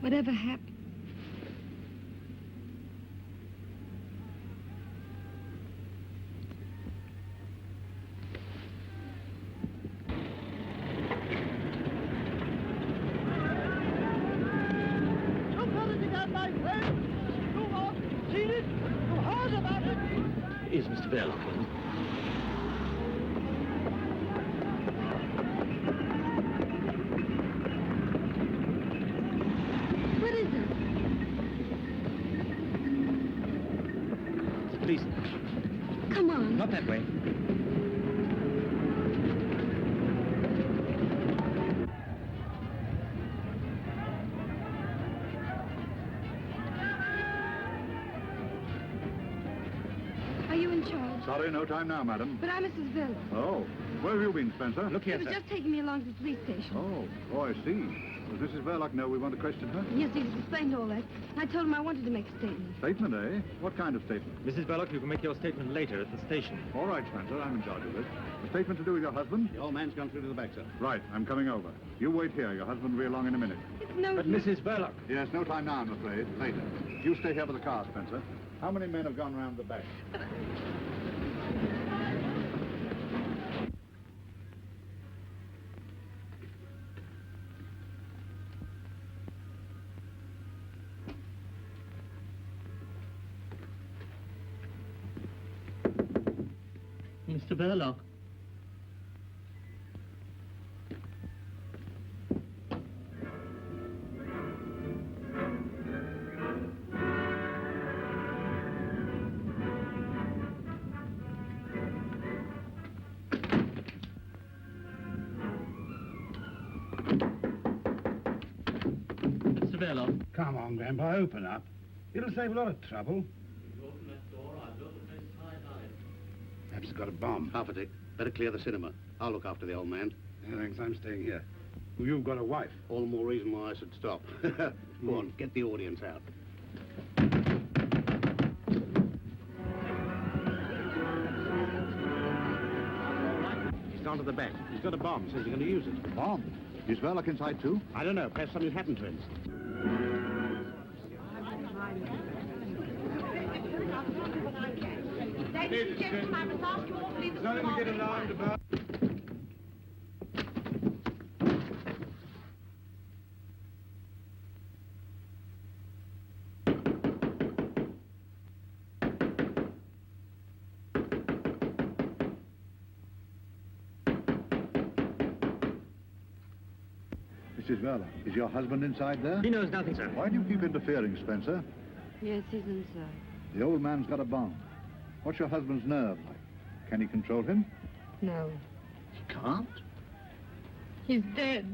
Whatever happened? Is Mr. Verloc in? What is it? It's the police. Come on. Not that way. Are you in charge? Sorry, no time now, madam. But I'm Mrs. Villa. Oh, where have you been, Spencer? Look He here, was sir. just taking me along to the police station. Oh, I see. Does Mrs. Verloc know we want to question her? Yes, he's explained all that. I told him I wanted to make a statement. Statement, eh? What kind of statement? Mrs. Verloc, you can make your statement later at the station. All right, Spencer, I'm in charge of this. A statement to do with your husband? The old man's gone through to the back, sir. Right, I'm coming over. You wait here. Your husband will be along in a minute. It's no... But Mrs. Verloc... Yes, no time now, I'm afraid. Later. You stay here with the car, Spencer. How many men have gone round the back? Mr. Verloc. Mr. Verloc. Come on, Grandpa, open up. It'll save a lot of trouble. Perhaps it's got a bomb. Half a tick. Better clear the cinema. I'll look after the old man. Yeah, thanks, I'm staying here. Well, you've got a wife. All the more reason why I should stop. Go on, get the audience out. He's gone to the back. He's got a bomb. Says he's going to use it. Bomb? Is Verloc inside, too? I don't know. Perhaps something happened to him. Ladies and gentlemen, I must ask you all to leave the Nothing to get alarmed about. Mrs. Verloc, is your husband inside there? He knows nothing, sir. Why do you keep interfering, Spencer? Yes, he's inside. The old man's got a bomb. What's your husband's nerve like? Can he control him? No. He can't? He's dead.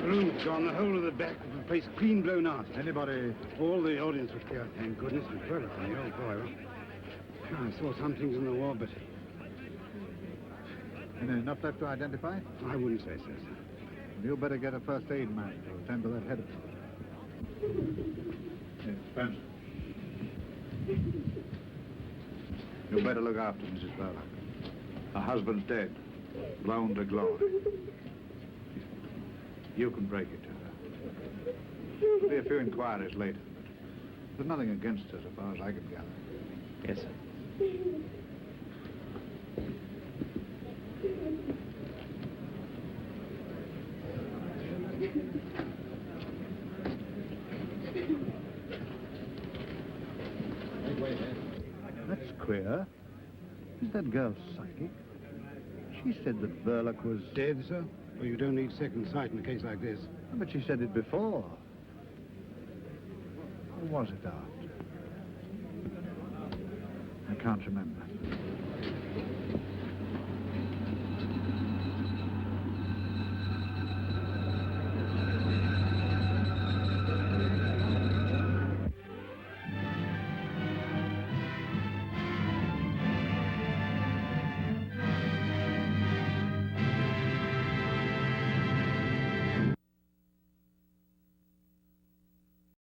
The room's gone. The whole of the back of the place clean blown out. Anybody? All the audience was clear. Thank goodness. And Verloc and the old boy. Well, I saw some things in the wall, but Enough left to identify? I wouldn't say so, sir. You better get a first aid man to attend to that head. Yes, Spencer. You better look after Mrs. Verloc. Her husband's dead, blown to glory. You can break it to her. There'll be a few inquiries later. There's nothing against her so far as I can gather. Yes, sir. That's queer. Is that girl psychic? She said that Verloc was... Dead, sir? Well, you don't need second sight in a case like this. But she said it before. Or was it after? I can't remember.